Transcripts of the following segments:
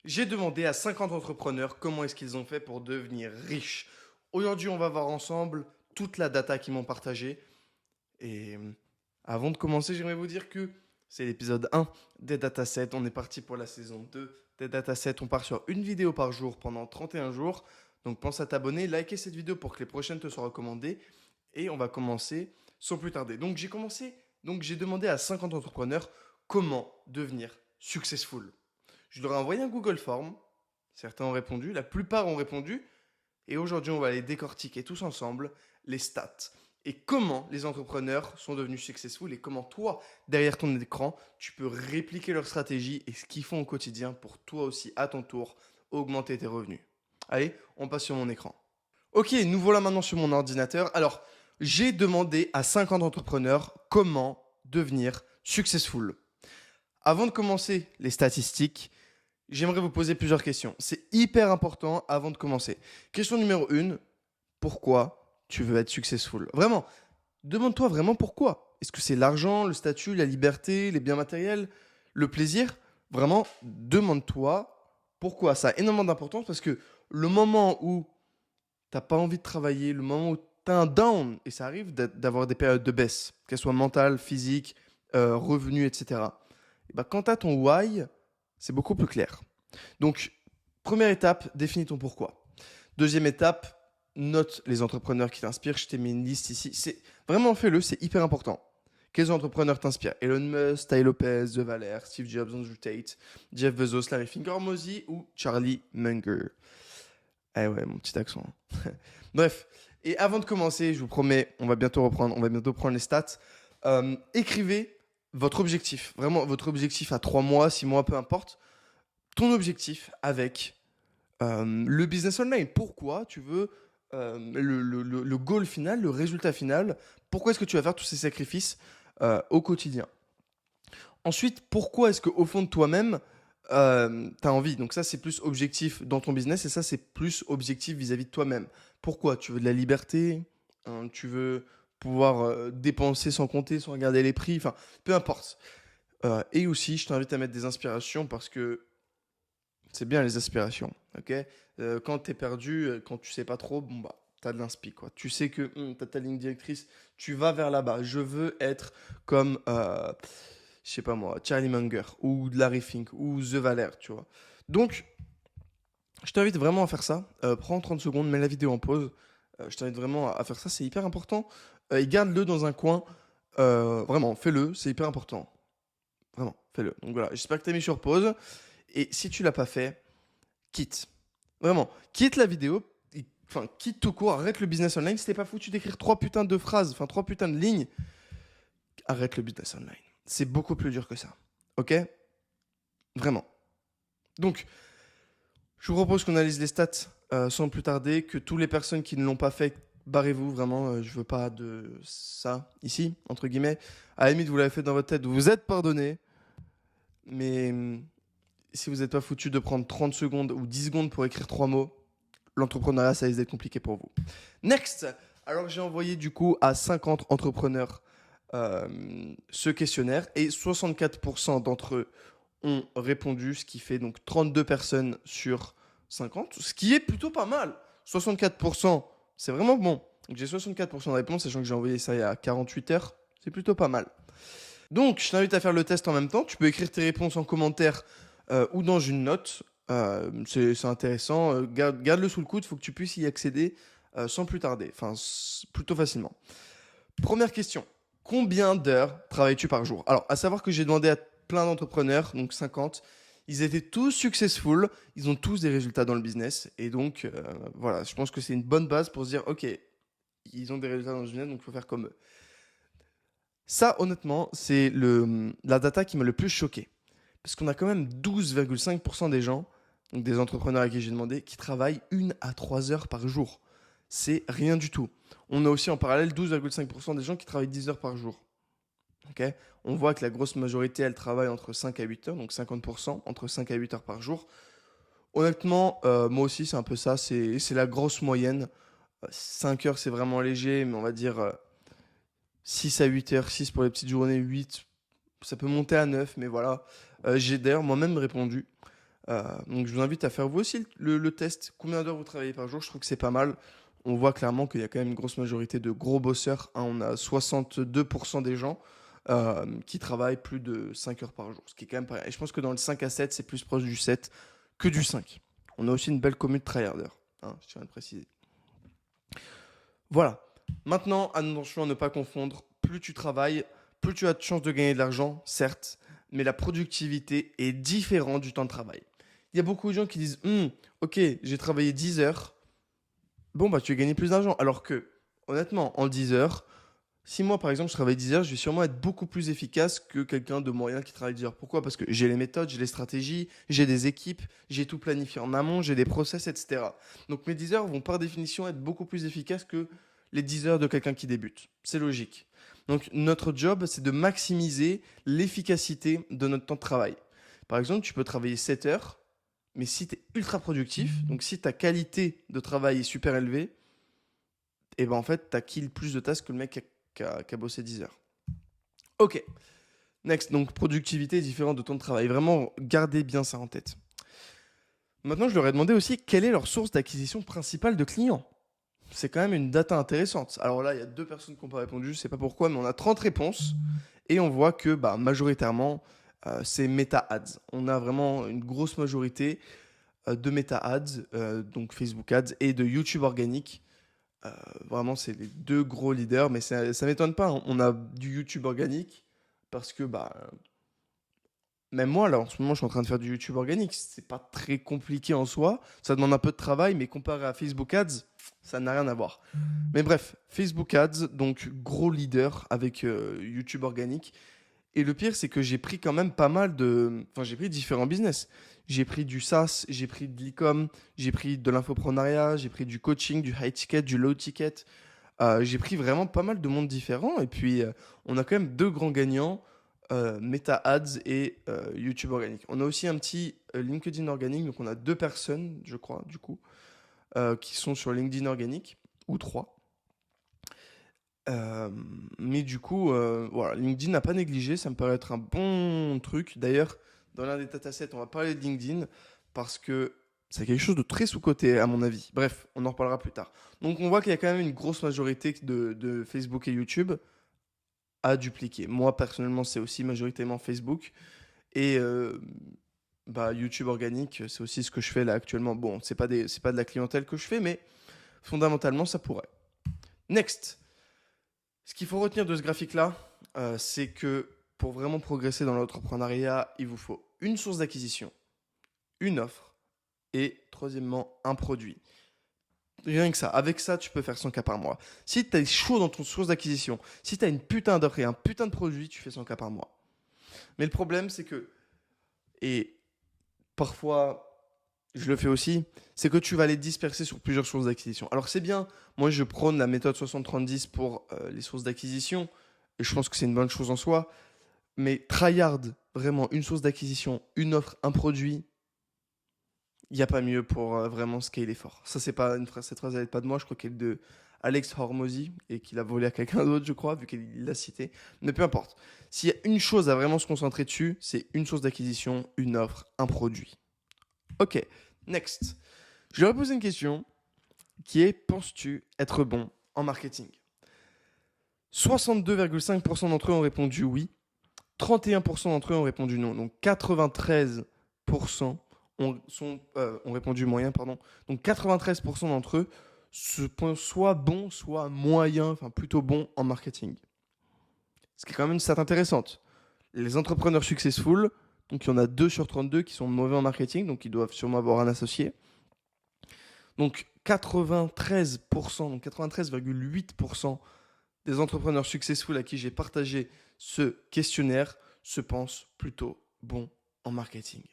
J'ai demandé à 50 entrepreneurs comment est-ce qu'ils ont fait pour devenir riches. Aujourd'hui, on va voir ensemble toute la data qu'ils m'ont partagée. Et avant de commencer, j'aimerais vous dire que c'est l'épisode 1 des datasets. On est parti pour la saison 2 des datasets. On part sur une vidéo par jour pendant 31 jours. Donc pense à t'abonner, liker cette vidéo pour que les prochaines te soient recommandées. Et on va commencer sans plus tarder. Donc j'ai demandé à 50 entrepreneurs comment devenir successful. Je leur ai envoyé un Google Form. Certains ont répondu, la plupart ont répondu. Et aujourd'hui, on va aller décortiquer tous ensemble les stats et comment les entrepreneurs sont devenus successful et comment toi, derrière ton écran, tu peux répliquer leur stratégie et ce qu'ils font au quotidien pour toi aussi, à ton tour, augmenter tes revenus. Allez, on passe sur mon écran. Ok, nous voilà maintenant sur mon ordinateur. Alors, j'ai demandé à 50 entrepreneurs comment devenir successful. Avant de commencer les statistiques, j'aimerais vous poser plusieurs questions. C'est hyper important avant de commencer. Question numéro 1, pourquoi tu veux être successful? Vraiment, demande-toi vraiment pourquoi. Est-ce que c'est l'argent, le statut, la liberté, les biens matériels, le plaisir? Vraiment, demande-toi pourquoi. Ça a énormément d'importance parce que le moment où tu n'as pas envie de travailler, le moment où tu as un down, et ça arrive d'avoir des périodes de baisse, qu'elles soient mentales, physiques, revenus, etc. Et ben, quand tu as ton why, c'est beaucoup plus clair. Donc, première étape, définis ton pourquoi. Deuxième étape, note les entrepreneurs qui t'inspirent. Je t'ai mis une liste ici. Vraiment, fais-le, c'est hyper important. Quels entrepreneurs t'inspirent? Elon Musk, Tai Lopez, The Valère, Steve Jobs, Andrew Tate, Jeff Bezos, Larry Finger, Mozy ou Charlie Munger. Eh ouais, mon petit accent. Bref, et avant de commencer, je vous promets, on va bientôt prendre les stats. Écrivez votre objectif, vraiment votre objectif à 3 mois, 6 mois, peu importe. Ton objectif avec le business online. Pourquoi tu veux le goal final, le résultat final. Pourquoi est-ce que tu vas faire tous ces sacrifices au quotidien? Ensuite, pourquoi est-ce qu'au fond de toi-même, tu as envie? Donc ça, c'est plus objectif dans ton business et ça, c'est plus objectif vis-à-vis de toi-même. Pourquoi? Tu veux de la liberté, hein, tu veux pouvoir dépenser sans compter, sans regarder les prix, enfin, peu importe. Et aussi, je t'invite à mettre des inspirations parce que c'est bien les aspirations, ok? Quand t'es perdu, quand tu sais pas trop, bon bah, t'as de l'inspi, quoi. Tu sais que t'as ta ligne directrice, tu vas vers là-bas. Je veux être comme, je sais pas moi, Charlie Munger, ou Larry Fink, ou The Valère, tu vois. Donc, je t'invite vraiment à faire ça. Prends 30 secondes, mets la vidéo en pause. Je t'invite vraiment à faire ça, c'est hyper important. Et garde-le dans un coin. Vraiment, fais-le, c'est hyper important. Vraiment, fais-le. Donc voilà, j'espère que t'as mis sur pause. Et si tu l'as pas fait, quitte. Vraiment, quitte la vidéo, enfin, quitte tout court, arrête le business online. Si t'es pas foutu d'écrire 3 putains de phrases, enfin 3 putains de lignes, arrête le business online. C'est beaucoup plus dur que ça. Ok? Vraiment. Donc, je vous propose qu'on analyse les stats sans plus tarder, que toutes les personnes qui ne l'ont pas fait, barrez-vous, vraiment, je veux pas de ça ici, entre guillemets. À la limite, vous l'avez fait dans votre tête, vous êtes pardonné, mais si vous n'êtes pas foutu de prendre 30 secondes ou 10 secondes pour écrire 3 mots, l'entrepreneuriat, ça risque d'être compliqué pour vous. Next. Alors, j'ai envoyé du coup à 50 entrepreneurs ce questionnaire et 64% d'entre eux ont répondu, ce qui fait donc 32 personnes sur 50, ce qui est plutôt pas mal. 64%, c'est vraiment bon. Donc, j'ai 64% de réponses, sachant que j'ai envoyé ça il y a 48 heures. C'est plutôt pas mal. Donc, je t'invite à faire le test en même temps. Tu peux écrire tes réponses en commentaire ou dans une note. C'est intéressant. Garde-le sous le coude, il faut que tu puisses y accéder sans plus tarder, enfin plutôt facilement. Première question. Combien d'heures travailles-tu par jour? Alors, à savoir que j'ai demandé à plein d'entrepreneurs, donc 50, ils étaient tous successful, ils ont tous des résultats dans le business. Et donc, voilà, je pense que c'est une bonne base pour se dire, ok, ils ont des résultats dans le business, donc il faut faire comme eux. Ça, honnêtement, c'est la data qui m'a le plus choqué. Parce qu'on a quand même 12,5% des gens, donc des entrepreneurs à qui j'ai demandé, qui travaillent 1 à 3 heures par jour. C'est rien du tout. On a aussi en parallèle 12,5% des gens qui travaillent 10 heures par jour. Okay, on voit que la grosse majorité, elle travaille entre 5 à 8 heures, donc 50%, entre 5 à 8 heures par jour. Honnêtement, moi aussi, c'est un peu ça. C'est la grosse moyenne. 5 heures, c'est vraiment léger, mais on va dire 6 à 8 heures, 6 pour les petites journées, 8, ça peut monter à 9, mais voilà. J'ai d'ailleurs moi-même répondu. Donc je vous invite à faire vous aussi le test. Combien d'heures vous travaillez par jour? Je trouve que c'est pas mal. On voit clairement qu'il y a quand même une grosse majorité de gros bosseurs, hein. On a 62% des gens qui travaillent plus de 5 heures par jour, ce qui est quand même pas rien. Et je pense que dans le 5 à 7, c'est plus proche du 7 que du 5. On a aussi une belle commune de tryharders, hein, je tiens à le préciser. Voilà. Maintenant, attention à ne pas confondre. Plus tu travailles, plus tu as de chances de gagner de l'argent, certes, mais la productivité est différente du temps de travail. Il y a beaucoup de gens qui disent ok, j'ai travaillé 10 heures, bon, bah, tu vas gagner plus d'argent. Alors que, honnêtement, en 10 heures, si moi, par exemple, je travaille 10 heures, je vais sûrement être beaucoup plus efficace que quelqu'un de moyen qui travaille 10 heures. Pourquoi? Parce que j'ai les méthodes, j'ai les stratégies, j'ai des équipes, j'ai tout planifié en amont, j'ai des process, etc. Donc mes 10 heures vont par définition être beaucoup plus efficaces que les 10 heures de quelqu'un qui débute. C'est logique. Donc notre job, c'est de maximiser l'efficacité de notre temps de travail. Par exemple, tu peux travailler 7 heures, mais si tu es ultra productif, donc si ta qualité de travail est super élevée, et ben en fait, tu as kill plus de tasks que le mec qui a bossé 10 heures. Ok, next, donc productivité est différente de temps de travail. Vraiment, gardez bien ça en tête. Maintenant, je leur ai demandé aussi quelle est leur source d'acquisition principale de clients. C'est quand même une data intéressante. Alors là, il y a 2 personnes qui n'ont pas répondu, je ne sais pas pourquoi, mais on a 30 réponses et on voit que majoritairement, c'est Meta Ads. On a vraiment une grosse majorité de Meta Ads, donc Facebook Ads, et de YouTube organique. Vraiment, c'est les 2 gros leaders, mais ça ne m'étonne pas, hein. On a du YouTube organique parce que même moi, là, en ce moment, je suis en train de faire du YouTube organique. C'est pas très compliqué en soi. Ça demande un peu de travail, mais comparé à Facebook Ads, ça n'a rien à voir. Mais bref, Facebook Ads, donc gros leader avec YouTube organique. Et le pire, c'est que j'ai pris quand même pas mal de... Enfin, j'ai pris différents business. J'ai pris du SaaS, j'ai pris de l'e-com, j'ai pris de l'infoprenariat, j'ai pris du coaching, du high ticket, du low ticket. J'ai pris vraiment pas mal de mondes différents. Et puis, on a quand même 2 grands gagnants, Meta Ads et YouTube organique. On a aussi un petit LinkedIn organique. Donc, on a 2 personnes, je crois, du coup, qui sont sur LinkedIn organique, ou 3. Mais du coup, voilà, LinkedIn n'a pas négligé, ça me paraît être un bon truc. D'ailleurs, dans l'un des datasets, on va parler de LinkedIn parce que c'est quelque chose de très sous-coté à mon avis. Bref, on en reparlera plus tard. Donc on voit qu'il y a quand même une grosse majorité de Facebook et YouTube à dupliquer. Moi, personnellement, c'est aussi majoritairement Facebook. Et YouTube organique, c'est aussi ce que je fais là actuellement. Bon, c'est pas de la clientèle que je fais, mais fondamentalement, ça pourrait. Next. Ce qu'il faut retenir de ce graphique-là, c'est que pour vraiment progresser dans l'entrepreneuriat, il vous faut une source d'acquisition, une offre et troisièmement, un produit. Rien que ça. Avec ça, tu peux faire 100 cas par mois. Si tu es chaud dans ton source d'acquisition, si tu as une putain d'offre et un putain de produit, tu fais 100 cas par mois. Mais le problème, c'est que, et parfois je le fais aussi, c'est que tu vas les disperser sur plusieurs sources d'acquisition. Alors c'est bien, moi je prône la méthode 60-30-10 pour les sources d'acquisition, et je pense que c'est une bonne chose en soi, mais tryhard, vraiment une source d'acquisition, une offre, un produit, il n'y a pas mieux pour vraiment scaler fort. Ça, c'est pas une phrase, cette phrase, elle n'est pas de moi, je crois qu'elle est de Alex Hormozy, et qu'il a volé à quelqu'un d'autre, je crois, vu qu'il l'a cité. Mais peu importe. S'il y a une chose à vraiment se concentrer dessus, c'est une source d'acquisition, une offre, un produit. Ok, next. Je leur ai posé une question qui est: penses-tu être bon en marketing? 62,5% d'entre eux ont répondu oui, 31% d'entre eux ont répondu non, donc 93% ont répondu moyen, pardon. Donc 93% d'entre eux se pensent soit bons, soit moyens, enfin plutôt bons en marketing. Ce qui est quand même une stat intéressante. Les entrepreneurs successful, donc il y en a 2 sur 32 qui sont mauvais en marketing, donc ils doivent sûrement avoir un associé. Donc 93%, donc 93,8% des entrepreneurs successful à qui j'ai partagé ce questionnaire se pensent plutôt bons en marketing.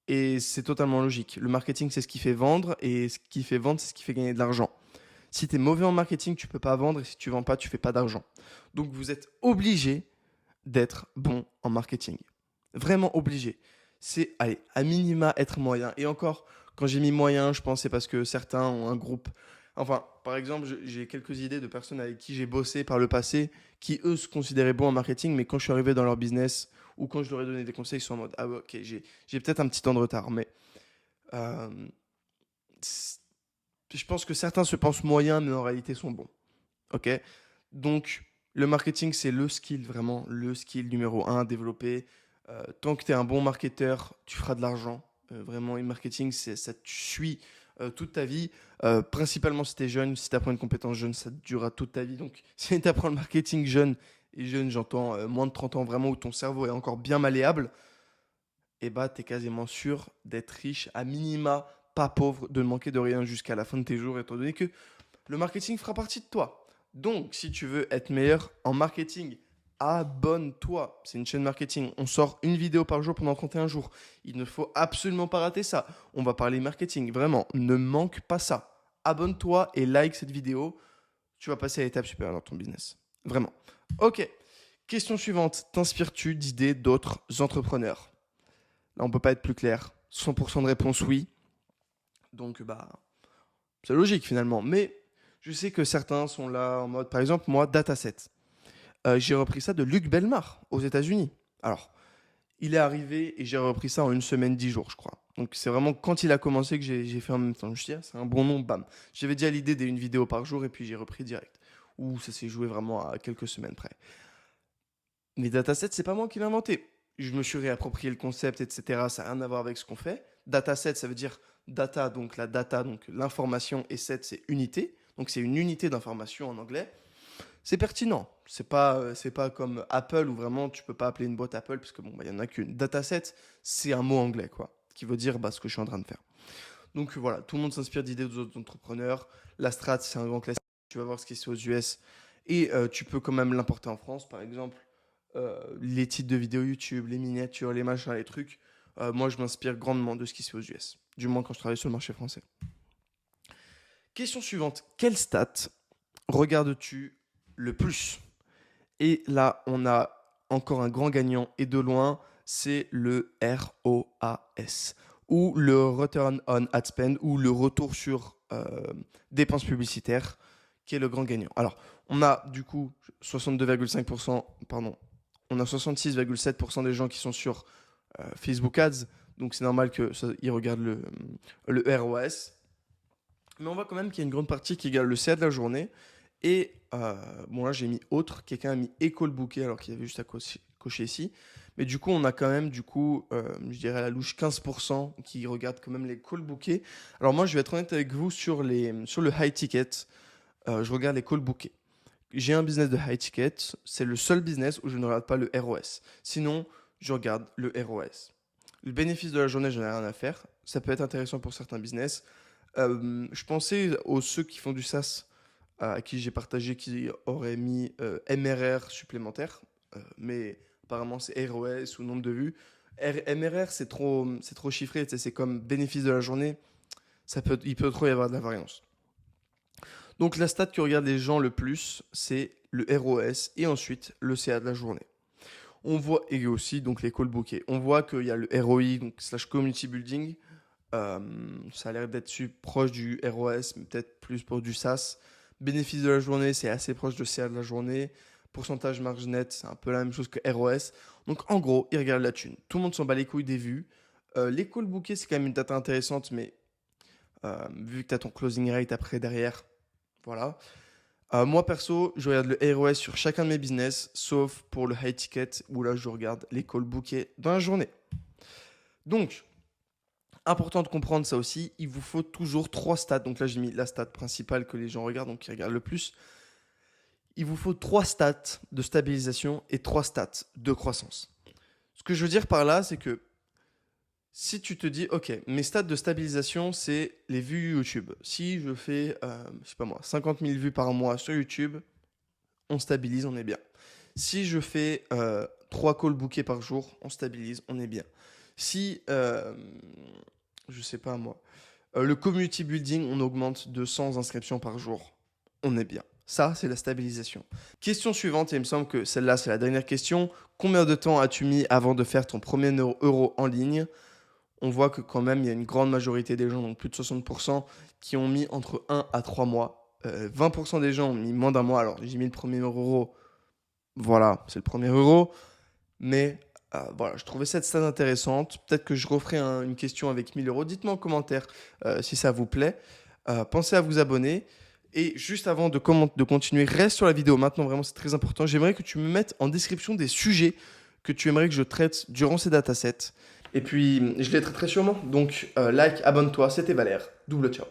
Et c'est totalement logique. Le marketing, c'est ce qui fait vendre, et ce qui fait vendre, c'est ce qui fait gagner de l'argent. Si tu es mauvais en marketing, tu ne peux pas vendre, et si tu ne vends pas, tu ne fais pas d'argent. Donc vous êtes obligé d'être bon en marketing. Vraiment obligé. C'est, allez, à minima être moyen. Et encore, quand j'ai mis moyen, je pense que c'est parce que certains ont un groupe. Enfin, par exemple, j'ai quelques idées de personnes avec qui j'ai bossé par le passé qui, eux, se considéraient bons en marketing, mais quand je suis arrivé dans leur business ou quand je leur ai donné des conseils, ils sont en mode ah ouais, ok, j'ai peut-être un petit temps de retard, mais euh, c- je pense que certains se pensent moyens, mais en réalité sont bons. Ok? Donc, le marketing, c'est le skill, vraiment, le skill numéro un à développer. Tant que tu es un bon marketeur, tu feras de l'argent. Vraiment, le marketing, ça te suit toute ta vie. Principalement si tu es jeune, si tu apprends une compétence jeune, ça te durera toute ta vie. Donc, si tu apprends le marketing jeune, et jeune, j'entends moins de 30 ans, vraiment, où ton cerveau est encore bien malléable, et bah, tu es quasiment sûr d'être riche, à minima, pas pauvre, de ne manquer de rien jusqu'à la fin de tes jours, étant donné que le marketing fera partie de toi. Donc, si tu veux être meilleur en marketing, abonne-toi. C'est une chaîne marketing. On sort une vidéo par jour pendant 31 jours. Il ne faut absolument pas rater ça. On va parler marketing. Vraiment, ne manque pas ça. Abonne-toi et like cette vidéo. Tu vas passer à l'étape supérieure dans ton business. Vraiment. Ok. Question suivante. T'inspires-tu d'idées d'autres entrepreneurs? Là, on ne peut pas être plus clair. 100% de réponse oui. Donc, bah, c'est logique finalement. Mais je sais que certains sont là en mode, par exemple, moi, Dataset. J'ai repris ça de Luc Belmar aux États-Unis. Alors, il est arrivé et j'ai repris ça en une semaine, 10 jours, je crois. Donc, c'est vraiment quand il a commencé que j'ai fait en même temps. Je me suis dit, ah, c'est un bon nom, bam. J'avais déjà l'idée d'une vidéo par jour et puis j'ai repris direct. Ou ça s'est joué vraiment à quelques semaines près. Mais Dataset, c'est pas moi qui l'ai inventé. Je me suis réapproprié le concept, etc. Ça n'a rien à voir avec ce qu'on fait. Dataset, ça veut dire data, donc la data, donc l'information, et set, c'est unité. Donc c'est une unité d'information en anglais. C'est pertinent. C'est pas comme Apple où vraiment tu peux pas appeler une boîte Apple parce que bon, bah, y en a qu'une. Dataset, c'est un mot anglais, quoi, qui veut dire bah, ce que je suis en train de faire. Donc voilà, tout le monde s'inspire d'idées d'autres entrepreneurs. La strat, c'est un grand classique. Tu vas voir ce qui se fait aux US. Et tu peux quand même l'importer en France, par exemple. Les titres de vidéos YouTube, les miniatures, les machins, les trucs. Moi, je m'inspire grandement de ce qui se fait aux US. Du moins quand je travaille sur le marché français. Question suivante. Quelle stat regardes-tu le plus? Et là, on a encore un grand gagnant et de loin, c'est le ROAS ou le Return on Ad Spend ou le retour sur dépenses publicitaires qui est le grand gagnant. Alors, on a du coup 62,5%, pardon, on a 66,7% des gens qui sont sur Facebook Ads, donc c'est normal qu'ils regardent le ROAS. Mais on voit quand même qu'il y a une grande partie qui regarde le CA de la journée. Et bon, là, j'ai mis autre. Quelqu'un a mis École Bouquet, alors qu'il y avait juste à cocher ici. Mais du coup, on a quand même, je dirais à la louche 15% qui regardent quand même les call bouquets. Alors moi, je vais être honnête avec vous sur le high ticket. Je regarde les call bouquets. J'ai un business de high ticket. C'est le seul business où je ne regarde pas le ROS. Sinon, je regarde le ROS. Le bénéfice de la journée, je n'ai rien à faire. Ça peut être intéressant pour certains business. Je pensais aux ceux qui font du SaaS à qui j'ai partagé qui auraient mis MRR supplémentaire, mais apparemment c'est ROS ou nombre de vues. MRR c'est trop chiffré, c'est comme bénéfice de la journée, il peut trop y avoir de la variance. Donc la stat que regardent les gens le plus, c'est le ROS et ensuite le CA de la journée. On voit, et aussi donc les call bookés, on voit qu'il y a le ROI, donc slash community building, ça a l'air d'être proche du ROS, mais peut-être plus pour du SaaS. Bénéfice de la journée, c'est assez proche de CA de la journée. Pourcentage marge net, c'est un peu la même chose que ROS. Donc en gros, ils regardent la thune. Tout le monde s'en bat les couilles des vues. Les calls bookés, c'est quand même une data intéressante, mais vu que tu as ton closing rate après derrière, voilà. Moi perso, je regarde le ROS sur chacun de mes business, sauf pour le high ticket, où là je regarde les calls bookés dans la journée. Donc, important de comprendre ça aussi, il vous faut toujours 3 stats. Donc là, j'ai mis la stat principale que les gens regardent, donc qui regardent le plus. Il vous faut 3 stats de stabilisation et 3 stats de croissance. Ce que je veux dire par là, c'est que si tu te dis, ok, mes stats de stabilisation, c'est les vues YouTube. Si je fais, je sais pas moi, 50 000 vues par mois sur YouTube, on stabilise, on est bien. Si je fais 3 calls bookés par jour, on stabilise, on est bien. Si, je sais pas moi, le community building, on augmente de 100 inscriptions par jour, on est bien. Ça, c'est la stabilisation. Question suivante, et il me semble que celle-là, c'est la dernière question. Combien de temps as-tu mis avant de faire ton premier euro en ligne? On voit que quand même, il y a une grande majorité des gens, donc plus de 60%, qui ont mis entre 1 à 3 mois. 20% des gens ont mis moins d'un mois. Alors, j'ai mis le premier euro. Voilà, c'est le premier euro. Mais Voilà, je trouvais cette stat intéressante. Peut-être que je referai une question avec 1 000 euros. Dites-moi en commentaire si ça vous plaît. Pensez à vous abonner. Et juste avant de continuer, reste sur la vidéo maintenant, vraiment c'est très important. J'aimerais que tu me mettes en description des sujets que tu aimerais que je traite durant ces datasets. Et puis, je les traiterai sûrement. Donc, like, abonne-toi, c'était Valère. Double ciao.